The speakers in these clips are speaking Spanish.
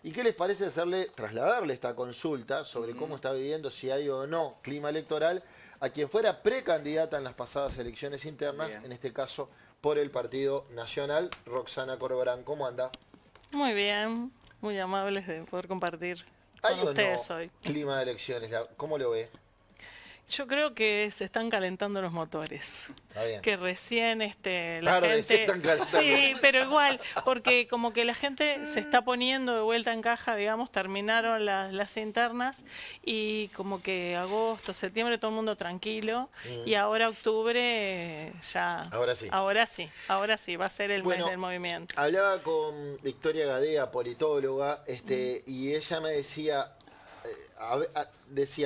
¿Y qué les parece trasladarle esta consulta sobre cómo está viviendo, si hay o no clima electoral, a quien fuera precandidata en las pasadas elecciones internas, en este caso por el Partido Nacional, Roxana Corberán? ¿Cómo anda? Muy bien, muy amables de poder compartir ¿Hay con o no ustedes hoy. clima de elecciones? ¿Cómo lo ve? Yo creo que se están calentando los motores. Está bien. Que recién la Tarde, se gente... están calentando. Sí, pero igual, porque como que la gente se está poniendo de vuelta en caja, digamos, terminaron las internas y como que agosto, septiembre todo el mundo tranquilo y ahora octubre ya... Ahora sí. Ahora sí, va a ser el mes del movimiento. Hablaba con Victoria Gadea, politóloga, y ella me decía,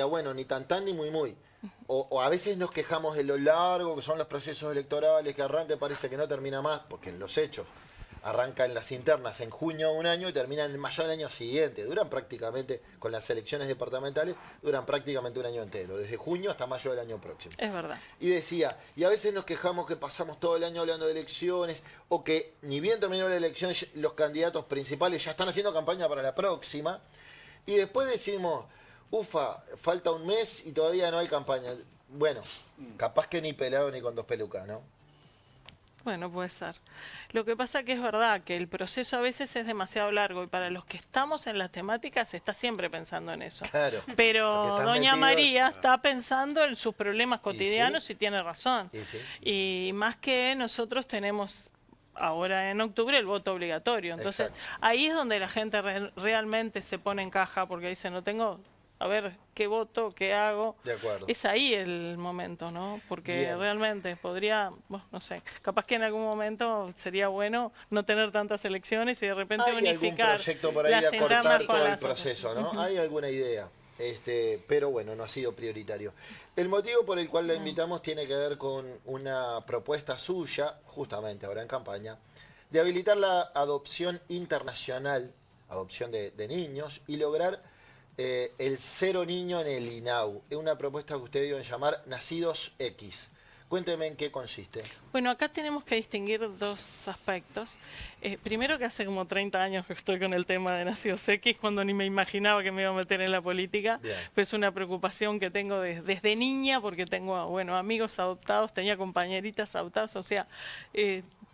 bueno, ni tan tan ni muy muy. O a veces nos quejamos de lo largo que son los procesos electorales, que arranca y parece que no termina más, porque en los hechos arranca en las internas en junio de un año y termina en mayo del año siguiente. Duran prácticamente, con las elecciones departamentales, duran prácticamente un año entero, desde junio hasta mayo del año próximo. Es verdad. Y decía, y a veces nos quejamos que pasamos todo el año hablando de elecciones, o que ni bien terminó la elección, los candidatos principales ya están haciendo campaña para la próxima, y después decimos, ufa, falta un mes y todavía no hay campaña. Bueno, capaz que ni pelado ni con dos pelucas, ¿no? Bueno, puede ser. Lo que pasa que es verdad que el proceso a veces es demasiado largo y para los que estamos en las temáticas se está siempre pensando en eso. Claro. Pero doña María está pensando en sus problemas cotidianos y tiene razón. Y más que nosotros tenemos ahora en octubre el voto obligatorio. Entonces ahí es donde la gente realmente se pone en caja porque dice, no tengo... A ver, ¿qué voto? ¿Qué hago? De acuerdo. Es ahí el momento, ¿no? Porque realmente podría, bueno, no sé, capaz que en algún momento sería bueno no tener tantas elecciones y de repente unificar. Hay algún proyecto por ahí de acortar todo el proceso, ¿no? Hay alguna idea, pero bueno, no ha sido prioritario. El motivo por el cual la invitamos tiene que ver con una propuesta suya, justamente ahora en campaña, de habilitar la adopción internacional, adopción de niños, y lograr el cero niño en el INAU. Es una propuesta que usted dio en llamar Nacidos X. Cuénteme en qué consiste. Bueno, acá tenemos que distinguir dos aspectos. Primero que hace como 30 años que estoy con el tema de Nacidos X, cuando ni me imaginaba que me iba a meter en la política. Pues una preocupación que tengo desde niña, porque tengo, bueno, amigos adoptados, tenía compañeritas adoptadas, o sea...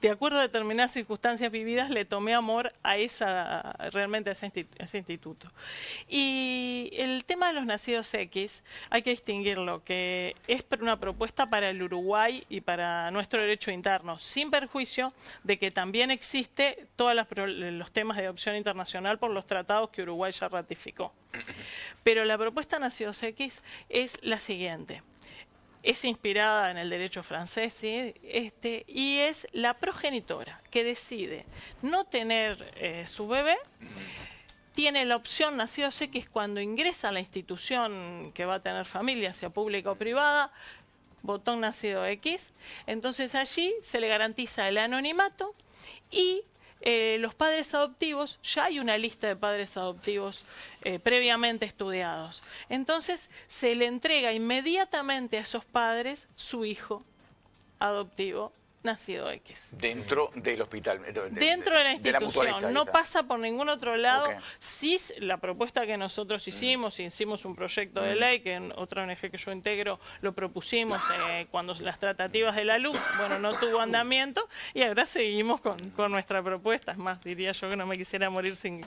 de acuerdo a determinadas circunstancias vividas, le tomé amor a realmente a ese instituto. Y el tema de los Nacidos X, hay que distinguirlo, que es una propuesta para el Uruguay y para nuestro derecho interno, sin perjuicio de que también existe todos los temas de adopción internacional por los tratados que Uruguay ya ratificó. Pero la propuesta Nacidos X es la siguiente. Es inspirada en el derecho francés, ¿sí? Y es la progenitora que decide no tener su bebé, tiene la opción Nacidos X cuando ingresa a la institución que va a tener familia, sea pública o privada, botón Nacido X, entonces allí se le garantiza el anonimato y los padres adoptivos, ya hay una lista de padres adoptivos previamente estudiados. Entonces se le entrega inmediatamente a esos padres su hijo adoptivo Nacido X. Dentro del hospital. Dentro de la institución, no pasa por ningún otro lado. Sí, la propuesta que nosotros hicimos un proyecto de ley que en otra ONG que yo integro lo propusimos cuando las tratativas de la luz, bueno, no tuvo andamiento y ahora seguimos con nuestra propuesta. Es más, diría yo que no me quisiera morir sin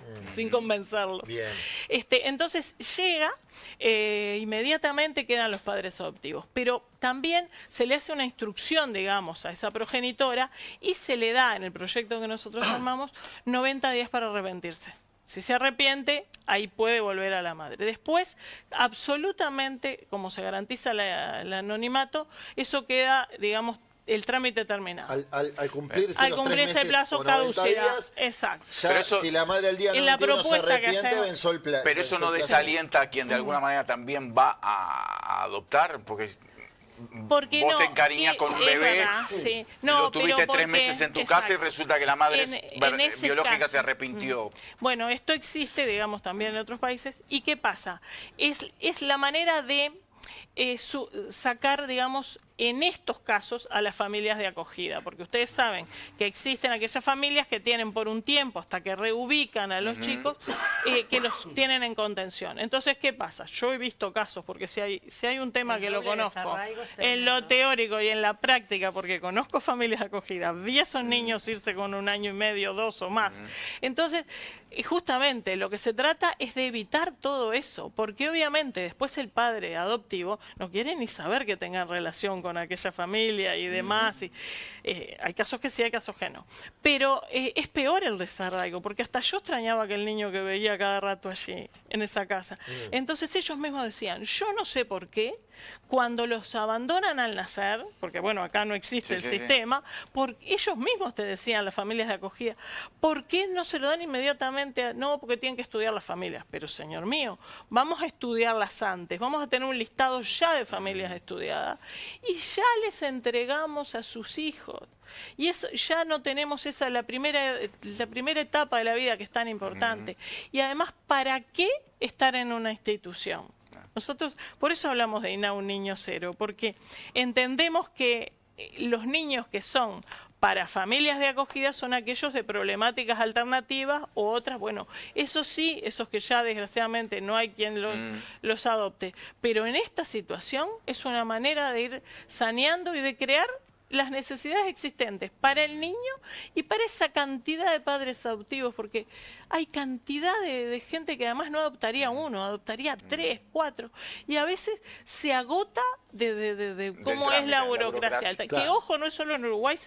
convencerlos. Bien. Entonces llega, inmediatamente quedan los padres adoptivos, pero también se le hace una instrucción, digamos, a esa progenitora y se le da en el proyecto que nosotros armamos 90 días para arrepentirse. Si se arrepiente, ahí puede volver a la madre. Después, absolutamente, como se garantiza el anonimato, eso queda, digamos, el trámite terminado. Al cumplirse los 3 meses el plazo o 90 días, exacto. Ya, pero eso, si la madre al día 91 se arrepiente, venció el plazo. Pero eso no desalienta a quien de alguna manera también va a adoptar, porque vos te encariñás con un bebé, lo tuviste 3 meses en tu casa y resulta que la madre biológica se arrepintió. Bueno, esto existe, digamos, también en otros países. ¿Y qué pasa? Es la manera de sacar, digamos, en estos casos a las familias de acogida, porque ustedes saben que existen aquellas familias que tienen por un tiempo hasta que reubican a los chicos, que los tienen en contención. Entonces, ¿qué pasa? Yo he visto casos, porque si hay un tema que lo conozco, en lo teórico y en la práctica, porque conozco familias de acogida, vi a esos niños irse con 1 año y medio, 2 o más. Entonces, justamente lo que se trata es de evitar todo eso, porque obviamente después el padre adoptivo no quiere ni saber que tengan relación con aquella familia y demás. Y, hay casos que sí, hay casos que no. Pero es peor el desarraigo, porque hasta yo extrañaba aquel niño que veía cada rato allí, en esa casa. Entonces ellos mismos decían, yo no sé por qué, cuando los abandonan al nacer, porque bueno, acá no existe el sistema, porque ellos mismos te decían, las familias de acogida, ¿por qué no se lo dan inmediatamente? No, porque tienen que estudiar las familias. Pero señor mío, vamos a estudiarlas antes, vamos a tener un listado ya de familias estudiadas y ya les entregamos a sus hijos. Y eso ya no tenemos la primera etapa de la vida que es tan importante. Y además, ¿para qué estar en una institución? Nosotros, por eso hablamos de INAU Niño Cero, porque entendemos que los niños que son para familias de acogida son aquellos de problemáticas alternativas o otras, bueno, eso sí, esos que ya desgraciadamente no hay quien los adopte, pero en esta situación es una manera de ir saneando y de crear las necesidades existentes para el niño y para esa cantidad de padres adoptivos, porque hay cantidad de gente que además no adoptaría uno, adoptaría 3, 4, y a veces se agota de cómo es la burocracia. Claro. Que ojo, no es solo en Uruguay,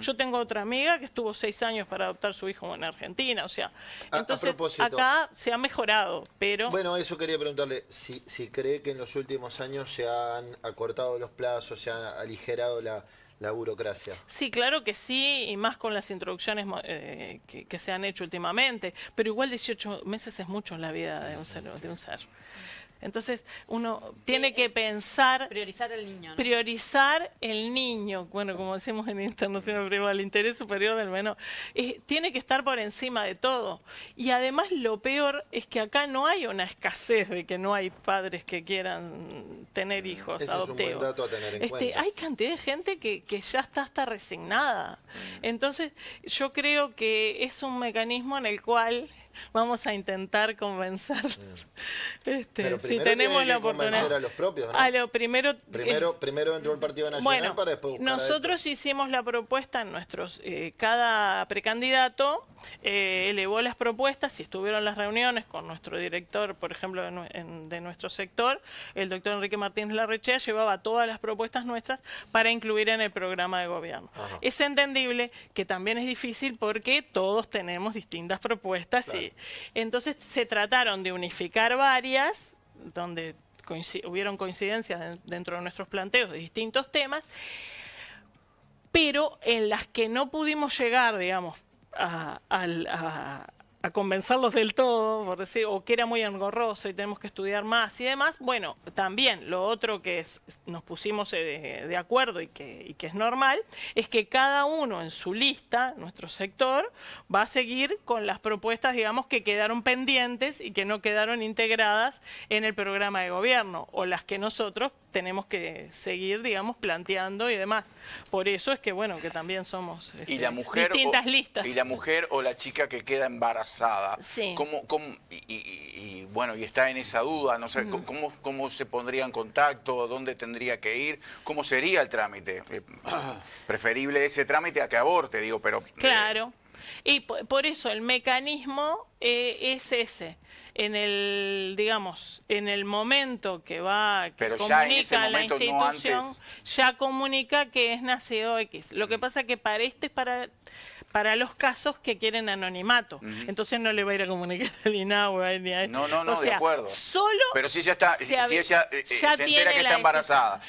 yo tengo otra amiga que estuvo 6 años para adoptar su hijo en Argentina, o sea, entonces acá se ha mejorado, pero... Bueno, eso quería preguntarle, si cree que en los últimos años se han acortado los plazos, se ha aligerado la burocracia. Sí, claro que sí, y más con las introducciones que se han hecho últimamente, pero igual 18 meses es mucho en la vida de un ser. Entonces, uno tiene que pensar... Priorizar el niño, ¿no? Priorizar el niño. Bueno, como decimos en Internacional Privada, el interés superior del menor. Tiene que estar por encima de todo. Y además lo peor es que acá no hay una escasez de que no hay padres que quieran tener hijos adoptivos. Es un buen dato a tener en cuenta. Hay cantidad de gente que ya está hasta resignada. Entonces, yo creo que es un mecanismo en el cual... vamos a intentar convencer. Pero si tenemos la oportunidad. Convencer a los propios, ¿no? Primero dentro del Partido Nacional, bueno, para después buscar nosotros hicimos la propuesta en nuestros... cada precandidato elevó las propuestas y estuvieron las reuniones con nuestro director, por ejemplo, de nuestro sector, el doctor Enrique Martínez Larrechea, llevaba todas las propuestas nuestras para incluir en el programa de gobierno. Ajá. Es entendible que también es difícil porque todos tenemos distintas propuestas. Claro. Entonces se trataron de unificar varias, donde hubieron coincidencias dentro de nuestros planteos de distintos temas, pero en las que no pudimos llegar, digamos, a convencerlos del todo, por decir, o que era muy engorroso y tenemos que estudiar más y demás. Bueno, también lo otro que nos pusimos de acuerdo y que es normal, es que cada uno en su lista, nuestro sector, va a seguir con las propuestas, digamos, que quedaron pendientes y que no quedaron integradas en el programa de gobierno, o las que nosotros tenemos que seguir, digamos, planteando y demás. Por eso es que, bueno, que también somos ¿Y la mujer distintas listas. Y la mujer o la chica que queda embarazada, sí. Y bueno, y está en esa duda, no sé, ¿cómo se pondría en contacto? ¿Dónde tendría que ir? ¿Cómo sería el trámite? Preferible ese trámite a que aborte, digo, pero... Claro, y por eso el mecanismo es ese. En el, digamos, en el momento que comunica la institución, ya comunica que es nacido X. Lo que pasa es que para los casos que quieren anonimato. Entonces no le va a ir a comunicar al INAU ni a... No, o sea, de acuerdo. Solo pero si ella se entera que está embarazada,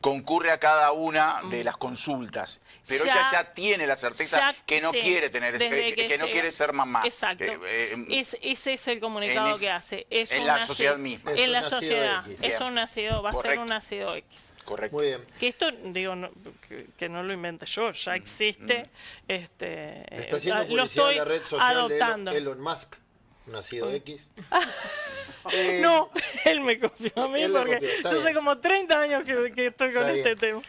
concurre a cada una de las consultas. Pero ella ya tiene la certeza que no quiere tener que no quiere ser mamá. Exacto. Ese es el comunicado que hace. En la sociedad misma. En la sociedad. Es un nacido, va a ser un nacido X. Correcto. Muy bien. Que esto, digo, que no lo inventé yo, ya existe. Está haciendo publicidad en la red social adoptando. de Elon Musk. nacido X. No, él me confió a mí porque yo sé como 30 años que estoy con este tema.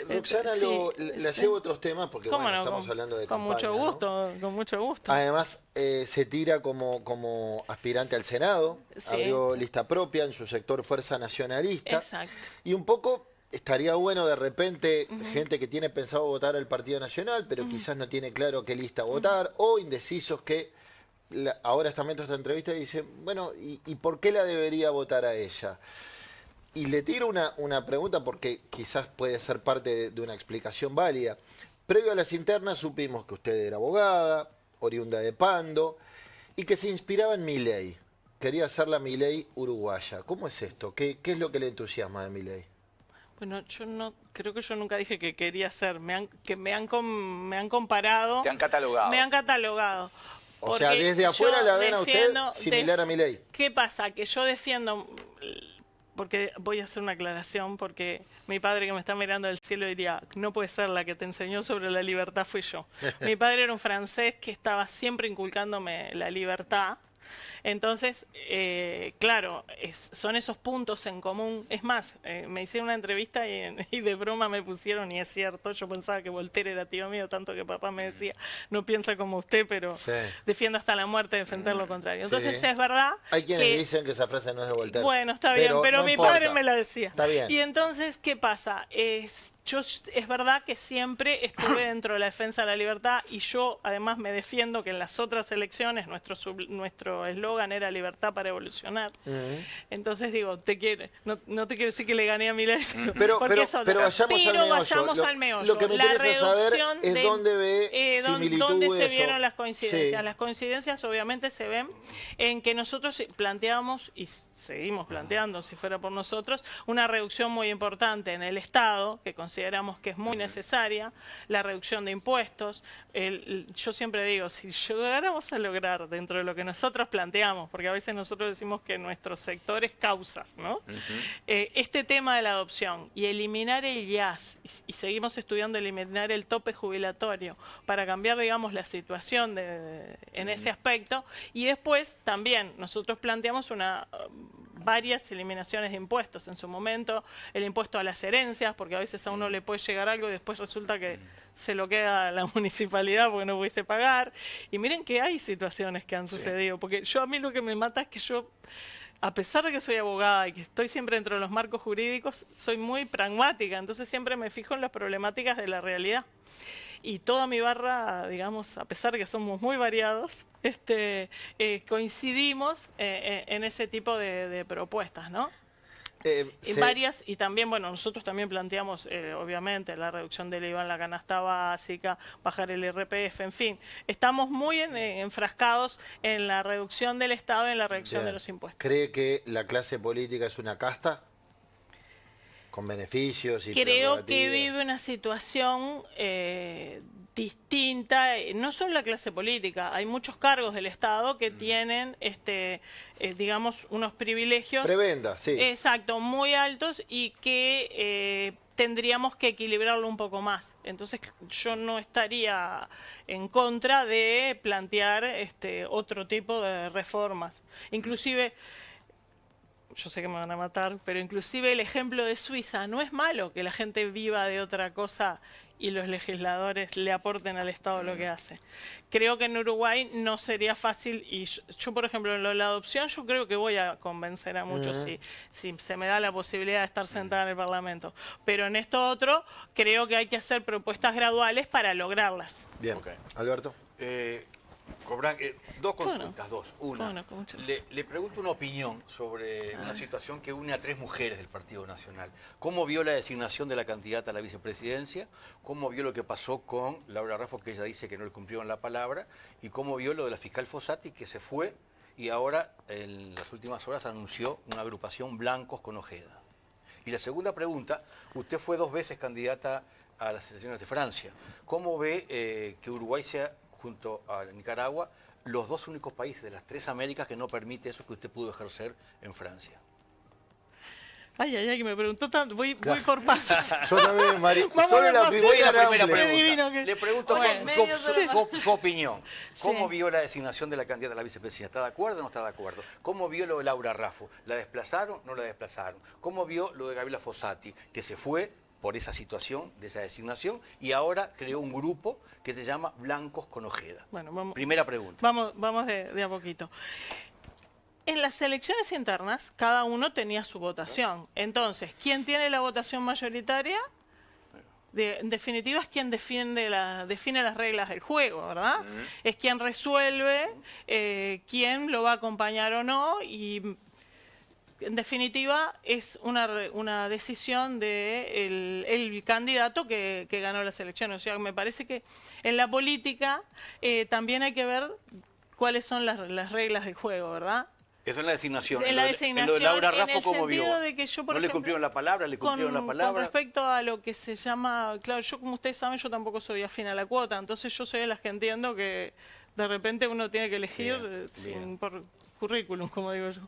Roxana, le llevo otros temas porque bueno, estamos hablando de campaña. Con mucho gusto, ¿no? Con mucho gusto. Además, se tira como aspirante al Senado, abrió lista propia en su sector Fuerza Nacionalista. Exacto. Y un poco estaría bueno de repente gente que tiene pensado votar al Partido Nacional, pero quizás no tiene claro qué lista votar, o indecisos que ahora está viendo esta entrevista y dice, bueno, ¿y por qué la debería votar a ella? Y le tiro una pregunta porque quizás puede ser parte de una explicación válida. Previo a las internas supimos que usted era abogada, oriunda de Pando, y que se inspiraba en Milei. Quería hacer la Milei uruguaya. ¿Cómo es esto? ¿Qué es lo que le entusiasma de Milei? Bueno, creo que yo nunca dije que quería ser. Me han comparado. Te han catalogado. Me han catalogado. O sea, desde afuera la ven a usted similar a Milei. ¿Qué pasa? Que yo defiendo, porque voy a hacer una aclaración, porque mi padre que me está mirando del cielo diría, no puede ser, la que te enseñó sobre la libertad fui yo. Mi padre era un francés que estaba siempre inculcándome la libertad. Entonces, claro, son esos puntos en común. Es más, me hicieron una entrevista y de broma me pusieron, y es cierto, yo pensaba que Voltaire era tío mío, tanto que papá me decía, no piensa como usted, pero defiendo hasta la muerte defender lo contrario. Entonces, es verdad. Hay quienes dicen que esa frase no es de Voltaire. Bueno, está bien, pero no mi padre me la decía. Está bien. Y entonces, ¿qué pasa? Es verdad que siempre estuve dentro de la defensa de la libertad, y yo además me defiendo que en las otras elecciones nuestro eslogan era libertad para evolucionar. Entonces digo, no te quiero decir que le gané a Milei, pero vayamos al meollo. Lo que me interesa saber es dónde ve similitudes. ¿Dónde se vieron las coincidencias? Las coincidencias obviamente se ven en que nosotros planteamos, y seguimos planteando, si fuera por nosotros, una reducción muy importante en el Estado, que consideramos que es muy necesaria, la reducción de impuestos. Yo siempre digo, si llegáramos a lograr dentro de lo que nosotros planteamos, porque a veces nosotros decimos que nuestro sector es causas, ¿no? Este tema de la adopción y eliminar el IAS, y seguimos estudiando eliminar el tope jubilatorio para cambiar, digamos, la situación en ese aspecto, y después también nosotros planteamos varias eliminaciones de impuestos. En su momento, el impuesto a las herencias, porque a veces a uno le puede llegar algo y después resulta que se lo queda a la municipalidad porque no pudiste pagar. Y miren que hay situaciones que han sucedido, porque a mí lo que me mata es que yo, a pesar de que soy abogada y que estoy siempre dentro de los marcos jurídicos, soy muy pragmática, entonces siempre me fijo en las problemáticas de la realidad. Y toda mi barra, digamos, a pesar de que somos muy variados, coincidimos en ese tipo de propuestas, ¿no? Varias, y también, bueno, nosotros también planteamos, obviamente, la reducción del IVA en la canasta básica, bajar el IRPF, en fin. Estamos muy enfrascados en la reducción del Estado y en la reducción de los impuestos. ¿Cree que la clase política es una casta? ¿Con beneficios y creo que vive una situación distinta, no solo la clase política, hay muchos cargos del Estado que tienen, digamos, unos privilegios. Prebenda, sí. Exacto, muy altos, y que tendríamos que equilibrarlo un poco más. Entonces yo no estaría en contra de plantear otro tipo de reformas. Inclusive, yo sé que me van a matar, pero inclusive el ejemplo de Suiza, no es malo que la gente viva de otra cosa y los legisladores le aporten al Estado lo que hace. Creo que en Uruguay no sería fácil, y yo por ejemplo, en lo de la adopción, yo creo que voy a convencer a muchos si se me da la posibilidad de estar sentada en el Parlamento. Pero en esto otro, creo que hay que hacer propuestas graduales para lograrlas. Bien, Alberto. Cobran, dos consultas, dos. Una, no, le pregunto una opinión sobre una situación que une a 3 mujeres del Partido Nacional. ¿Cómo vio la designación de la candidata a la vicepresidencia? ¿Cómo vio lo que pasó con Laura Raffo, que ella dice que no le cumplieron la palabra? ¿Y cómo vio lo de la fiscal Fossati, que se fue y ahora en las últimas horas anunció una agrupación Blancos con Ojeda? Y la segunda pregunta, usted fue 2 veces candidata a las elecciones de Francia. ¿Cómo ve que Uruguay sea, junto a Nicaragua, los 2 únicos países de las 3 Américas que no permite eso que usted pudo ejercer en Francia? Que me preguntó tanto. Voy por pasos. Yo también, María. Solo la primera pregunta. Que... Le pregunto su opinión. ¿Cómo vio la designación de la candidata a la vicepresidencia? ¿Está de acuerdo o no está de acuerdo? ¿Cómo vio lo de Laura Raffo? ¿La desplazaron o no la desplazaron? ¿Cómo vio lo de Gabriela Fossati, que se fue por esa situación, de esa designación, y ahora creó un grupo que se llama Blancos con Ojeda? Bueno, primera pregunta. Vamos de a poquito. En las elecciones internas, cada uno tenía su votación. Entonces, ¿quién tiene la votación mayoritaria? En definitiva, es quien define las reglas del juego, ¿verdad? Es quien resuelve quién lo va a acompañar o no, y en definitiva es una decisión del el candidato que ganó las elecciones. O sea, me parece que en la política también hay que ver cuáles son las reglas del juego, ¿verdad? Eso es la designación. En la designación, en lo de Laura Raffo, ¿cómo vio? De que yo, por ¿No ejemplo, le cumplieron la palabra? ¿Le cumplieron la palabra? Con respecto a lo que se llama... Claro, yo, como ustedes saben, yo tampoco soy afín a la cuota. Entonces yo soy de las que entiendo que de repente uno tiene que elegir por currículum, como digo yo.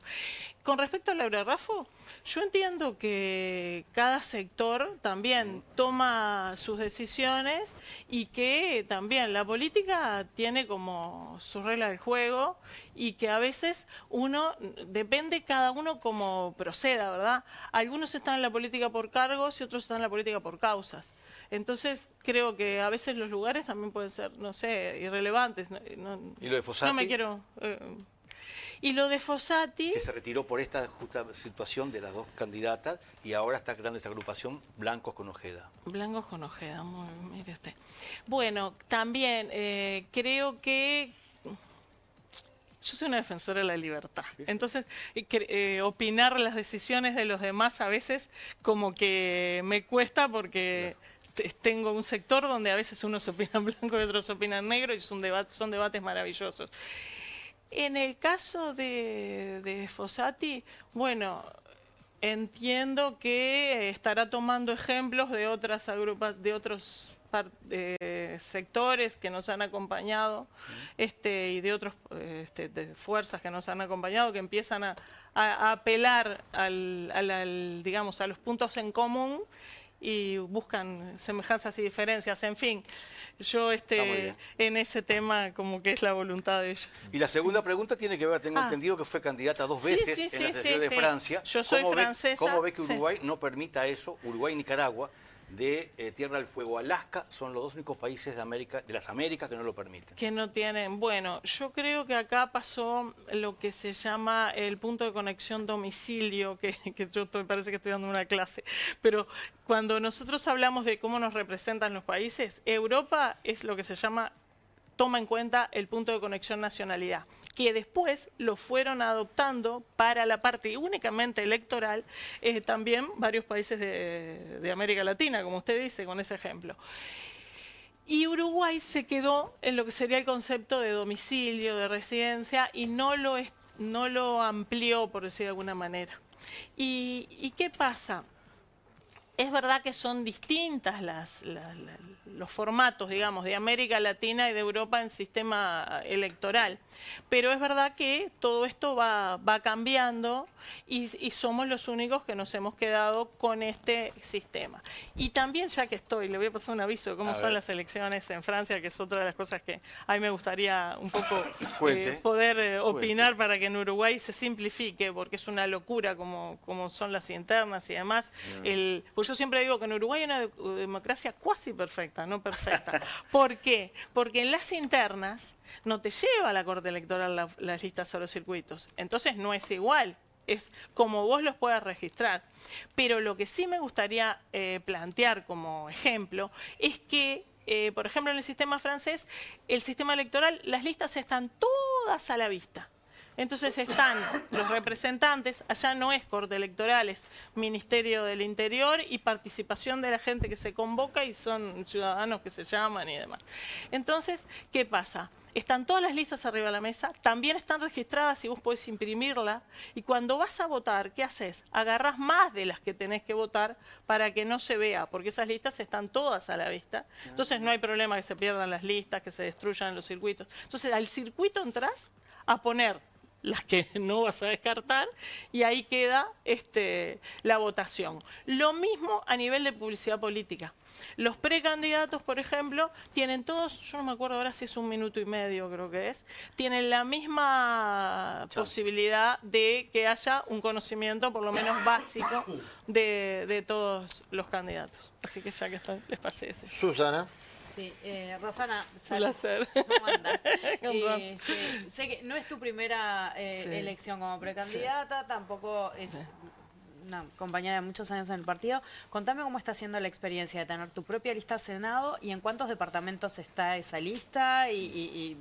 Con respecto a Laura Raffo, yo entiendo que cada sector también toma sus decisiones y que también la política tiene como sus reglas del juego y que a veces depende cada uno cómo proceda, ¿verdad? Algunos están en la política por cargos y otros están en la política por causas. Entonces, creo que a veces los lugares también pueden ser, no sé, irrelevantes. ¿Y lo de Fossati? No me quiero... Y lo de Fossati... Que se retiró por esta justa situación de las dos candidatas y ahora está creando esta agrupación Blancos con Ojeda. Blancos con Ojeda, mire usted. Bueno, también creo que... Yo soy una defensora de la libertad. Entonces, opinar las decisiones de los demás a veces como que me cuesta porque... Tengo un sector donde a veces unos opinan blanco y otros opinan negro y son debates maravillosos. En el caso de Fossati, bueno, entiendo que estará tomando ejemplos de otras otros sectores que nos han acompañado y de otras de fuerzas que nos han acompañado, que empiezan a apelar digamos, a los puntos en común y buscan semejanzas y diferencias. En fin, yo en ese tema como que es la voluntad de ellos. Y la segunda pregunta tiene que ver, tengo entendido que fue candidata dos veces en la elección de Francia. Yo soy francesa. ¿Cómo ve que Uruguay no permita eso? Uruguay y Nicaragua, de Tierra del Fuego, Alaska, son los dos únicos países de las Américas que no lo permiten. Que no tienen. Bueno, yo creo que acá pasó lo que se llama el punto de conexión domicilio, que yo parece que estoy dando una clase, pero cuando nosotros hablamos de cómo nos representan los países, Europa es lo que se llama, toma en cuenta el punto de conexión nacionalidad, que después lo fueron adoptando para la parte únicamente electoral también varios países de América Latina, como usted dice, con ese ejemplo. Y Uruguay se quedó en lo que sería el concepto de domicilio, de residencia, y no lo amplió, por decir de alguna manera. ¿Y qué pasa? Es verdad que son distintas los formatos, digamos, de América Latina y de Europa en sistema electoral, pero es verdad que todo esto va cambiando y somos los únicos que nos hemos quedado con este sistema. Y también, ya que le voy a pasar un aviso de cómo son las elecciones en Francia, que es otra de las cosas que a mí me gustaría un poco poder opinar para que en Uruguay se simplifique, porque es una locura como son las internas y demás. Pues yo siempre digo que en Uruguay hay una democracia cuasi perfecta, no perfecta. ¿Por qué? Porque en las internas no te lleva a la Corte Electoral las listas a los circuitos. Entonces no es igual, es como vos los puedas registrar. Pero lo que sí me gustaría plantear como ejemplo es que, por ejemplo, en el sistema francés, el sistema electoral, las listas están todas a la vista. Entonces están los representantes, allá no es Corte Electoral, es Ministerio del Interior y participación de la gente que se convoca y son ciudadanos que se llaman y demás. Entonces, ¿qué pasa? Están todas las listas arriba de la mesa, también están registradas y vos podés imprimirla, y cuando vas a votar, ¿qué haces? Agarrás más de las que tenés que votar para que no se vea, porque esas listas están todas a la vista. Entonces no hay problema que se pierdan las listas, que se destruyan los circuitos. Entonces al circuito entrás a poner las que no vas a descartar, y ahí queda la votación. Lo mismo a nivel de publicidad política. Los precandidatos, por ejemplo, tienen todos, yo no me acuerdo ahora si es 1 minuto y medio, creo que es, tienen la misma posibilidad de que haya un conocimiento, por lo menos básico, de todos los candidatos. Así que ya que está, les pasé ese. Susana. Sí, Rosana, placer. ¿Cómo andas? Sé que no es tu primera elección como precandidata, tampoco es una compañera de muchos años en el partido. Contame cómo está siendo la experiencia de tener tu propia lista a Senado y en cuántos departamentos está esa lista y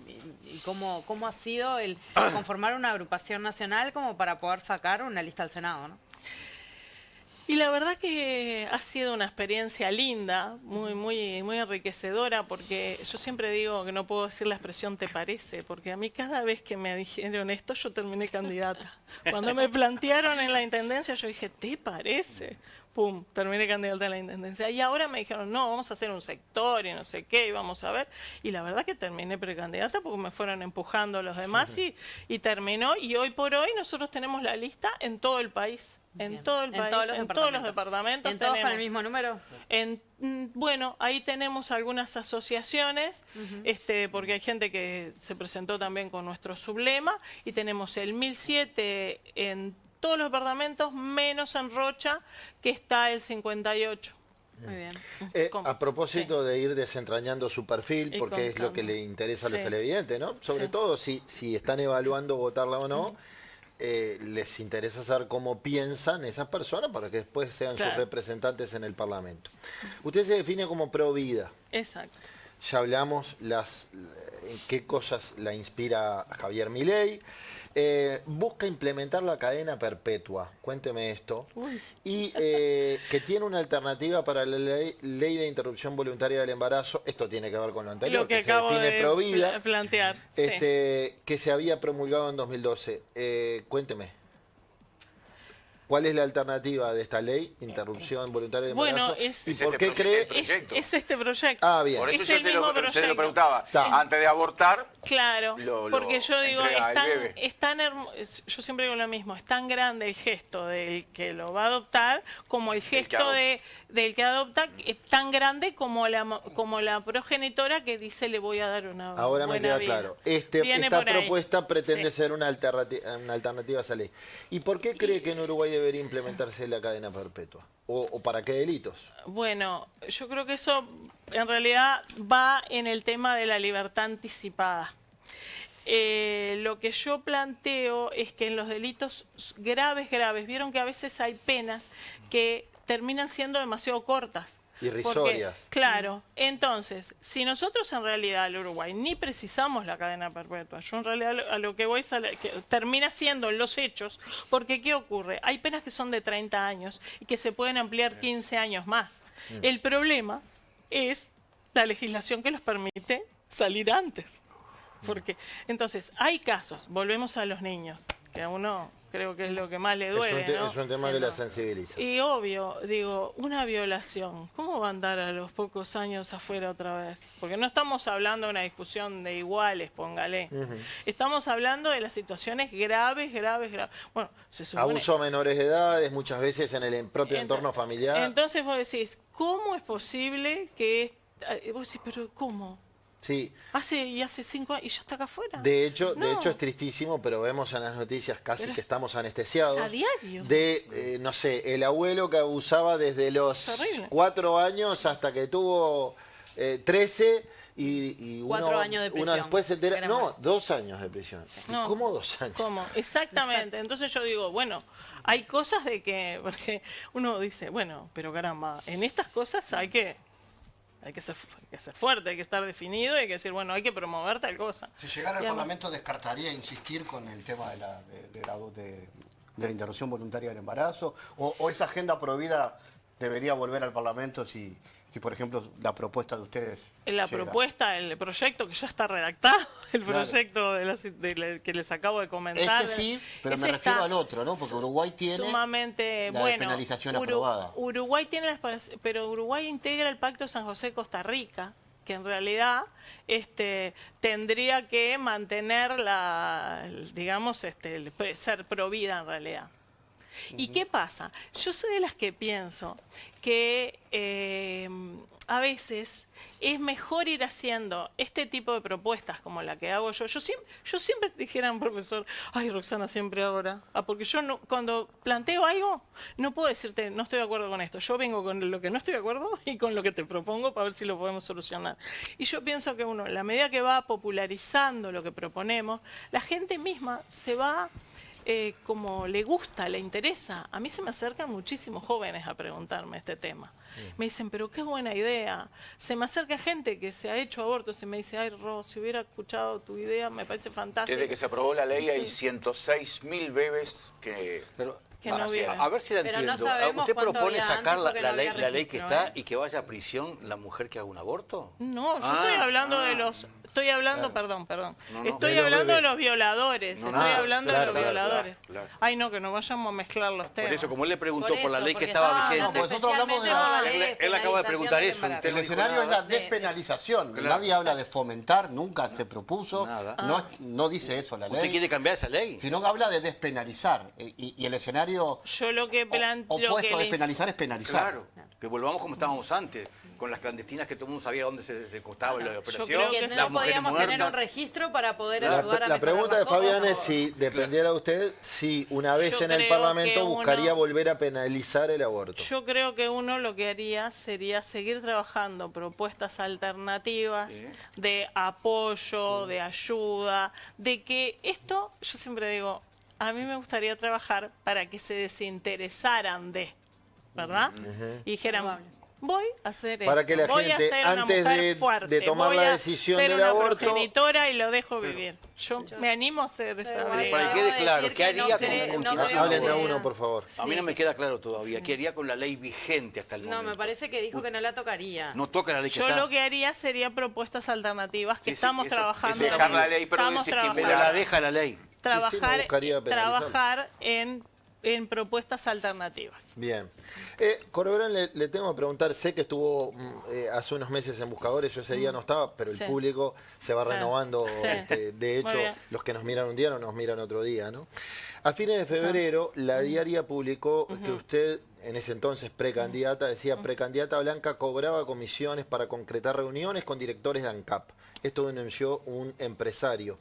cómo ha sido el conformar una agrupación nacional como para poder sacar una lista al Senado, ¿no? Y la verdad que ha sido una experiencia linda, muy enriquecedora, porque yo siempre digo que no puedo decir la expresión "te parece", porque a mí cada vez que me dijeron esto yo terminé candidata. Cuando me plantearon en la intendencia yo dije, ¿te parece? Pum, terminé candidata a la intendencia. Y ahora me dijeron, no, vamos a hacer un sector y no sé qué, y vamos a ver. Y la verdad que terminé precandidata porque me fueron empujando los demás y terminó. Y hoy por hoy nosotros tenemos la lista en todo el país. En todo el país, en todos los departamentos. ¿En todos con el mismo número? Bueno, ahí tenemos algunas asociaciones, porque hay gente que se presentó también con nuestro sublema, y tenemos el 1007 en todos los departamentos, menos en Rocha, que está el 58. Muy bien. A propósito de ir desentrañando su perfil, porque es lo que le interesa a los televidentes, ¿no? Sobre todo si están evaluando votarla o no, les interesa saber cómo piensan esas personas para que después sean sus representantes en el Parlamento. Usted se define como pro vida. Exacto. Ya hablamos en qué cosas la inspira a Javier Milei. Busca implementar la cadena perpetua, cuénteme esto, y que tiene una alternativa para la ley de interrupción voluntaria del embarazo. Esto tiene que ver con lo anterior, que se define pro vida, plantear, que se había promulgado en 2012. Cuénteme. ¿Cuál es la alternativa de esta ley, interrupción voluntaria del embarazo? ¿Y por qué cree? Es este proyecto. Ah, bien. Por eso es yo el mismo proyecto. se lo preguntaba. Antes de abortar, claro, porque yo digo, yo siempre digo lo mismo, es tan grande el gesto del que lo va a adoptar como el gesto del que adopta, es tan grande como la progenitora que dice le voy a dar una Ahora buena me queda vida. claro. Esta propuesta pretende ser una alternativa a esa ley. ¿Y por qué cree que en Uruguay debería implementarse la cadena perpetua? ¿O para qué delitos? Bueno, yo creo que eso en realidad va en el tema de la libertad anticipada. Lo que yo planteo es que en los delitos graves, vieron que a veces hay penas que terminan siendo demasiado cortas. Irrisorias. Porque, claro, entonces, si nosotros en realidad al Uruguay ni precisamos la cadena perpetua, yo en realidad a lo que voy es que termina siendo los hechos, porque ¿qué ocurre? Hay penas que son de 30 años y que se pueden ampliar 15 años más. El problema es la legislación que los permite salir antes. Porque, entonces, hay casos, volvemos a los niños, que a uno creo que es lo que más le duele, es un tema que la sensibiliza. Y obvio, digo, una violación, ¿cómo va a andar a los pocos años afuera otra vez? Porque no estamos hablando de una discusión de iguales, póngale. Estamos hablando de las situaciones graves. Bueno, se supone... Abuso a menores de edades, muchas veces en el propio entorno familiar. Entonces vos decís, ¿cómo es posible que... Vos decís, pero ¿cómo? Sí. Hace 5 años y ya está acá afuera. De hecho es tristísimo, pero vemos en las noticias que estamos anestesiados. A diario. De, no sé, el abuelo que abusaba desde los 4 años hasta que tuvo 13 y 4 años de prisión. Uno después se entera. No, 2 años de prisión. No, ¿cómo 2 años? ¿Cómo? Exactamente. Exacto. Entonces yo digo, bueno, hay cosas de que, porque uno dice, bueno, pero caramba, en estas cosas hay que ser fuerte, hay que estar definido y hay que decir, bueno, hay que promover tal cosa. Si llegara al Parlamento, ¿descartaría insistir con el tema de la interrupción voluntaria del embarazo? ¿O esa agenda prohibida debería volver al Parlamento si por ejemplo, la propuesta de ustedes llega? El proyecto que ya está redactado, el proyecto que les acabo de comentar. Sí, pero me refiero al otro, ¿no? Porque Uruguay tiene sumamente la despenalización aprobada. Uruguay tiene pero Uruguay integra el Pacto de San José-Costa Rica, que en realidad tendría que mantener digamos, ser provida en realidad. ¿Y qué pasa? Yo soy de las que pienso que a veces es mejor ir haciendo este tipo de propuestas como la que hago yo. Yo siempre dijera a un profesor, ay, Roxana, siempre ahora. Porque yo cuando planteo algo, no puedo decirte, no estoy de acuerdo con esto. Yo vengo con lo que no estoy de acuerdo y con lo que te propongo para ver si lo podemos solucionar. Y yo pienso que uno, en la medida que va popularizando lo que proponemos, la gente misma se va... como le gusta, le interesa. A mí se me acercan muchísimos jóvenes a preguntarme este tema. Me dicen, pero qué buena idea. Se me acerca gente que se ha hecho abortos y me dice, ay, Ro, si hubiera escuchado tu idea, me parece fantástico. Desde que se aprobó la ley hay 106.000 bebés que van a ser. A ver si la entiendo. No, ¿usted propone sacar la ley que está y que vaya a prisión la mujer que haga un aborto? No, yo estoy hablando de los... Estoy hablando, claro. perdón. No, estoy hablando de los violadores. Estoy hablando de los violadores. Claro. Ay, no, que no vayamos a mezclar los temas. Por eso, como él le preguntó por la ley que estaba vigente. No, nosotros hablamos de la ley. Él acaba de preguntar eso. El escenario es la despenalización. Claro. Nadie habla de fomentar, nunca se propuso. Nada. No dice eso la ley. ¿Usted quiere cambiar esa ley? Sino que habla de despenalizar. Y el escenario yo lo que opuesto a despenalizar es penalizar. Claro, que volvamos como estábamos antes, con las clandestinas que todo el mundo sabía dónde se costaba la operación. Que no podíamos tener un registro para poder ayudar a la pregunta de Fabián es cosas, si dependiera de usted, si una vez en el Parlamento buscaría volver a penalizar el aborto. Yo creo que uno lo que haría sería seguir trabajando propuestas alternativas de apoyo, de ayuda, de que esto, yo siempre digo, a mí me gustaría trabajar para que se desinteresaran ¿verdad? Y dijeran, voy a hacer para que la gente, antes de tomar la decisión del aborto, progenitora y lo dejo vivir. Yo me animo a hacer esa para que quede claro, ¿qué haría hablen de uno, por favor. A mí no me queda claro todavía. ¿Qué haría con la ley vigente hasta el momento? No, me parece que dijo que no la tocaría. No toca la ley que yo está. lo que haría sería propuestas alternativas que estamos trabajando. Dejar la ley, pero Pero la deja la ley. Trabajar en propuestas alternativas. Bien. Corberán, le tengo que preguntar, sé que estuvo hace unos meses en Buscadores, yo ese día no estaba, pero el público se va renovando. De hecho, los que nos miran un día no nos miran otro día, ¿no? A fines de febrero, la Diaria publicó que usted, en ese entonces precandidata, decía, precandidata Blanca cobraba comisiones para concretar reuniones con directores de ANCAP. Esto denunció un empresario.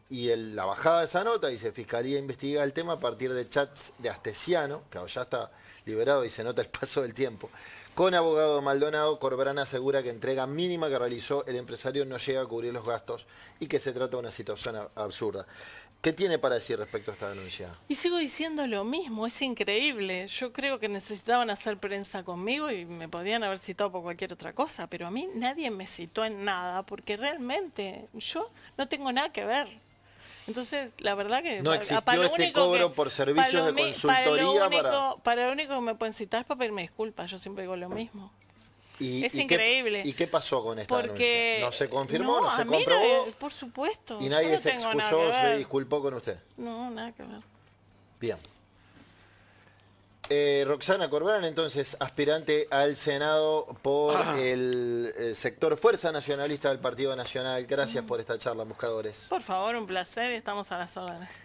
Y la bajada de esa nota, dice, Fiscalía investiga el tema a partir de chats de Astesiano, que ya está liberado y se nota el paso del tiempo. Con abogado de Maldonado, Corberán asegura que entrega mínima que realizó el empresario no llega a cubrir los gastos y que se trata de una situación absurda. ¿Qué tiene para decir respecto a esta denuncia? Y sigo diciendo lo mismo, es increíble. Yo creo que necesitaban hacer prensa conmigo y me podían haber citado por cualquier otra cosa, pero a mí nadie me citó en nada, porque realmente yo no tengo nada que ver. Entonces, la verdad que... No existió este cobro por servicios de consultoría para lo único que me pueden citar es para pedirme disculpas, yo siempre digo lo mismo. Es increíble. ¿Y qué pasó con esta denuncia? ¿No se confirmó, no se comprobó? Por supuesto. ¿Y nadie se excusó, se disculpó con usted? No, nada que ver. Bien. Roxana Corberán, entonces, aspirante al Senado por el sector Fuerza Nacionalista del Partido Nacional. Gracias por esta charla, Buscadores. Por favor, un placer y estamos a las órdenes.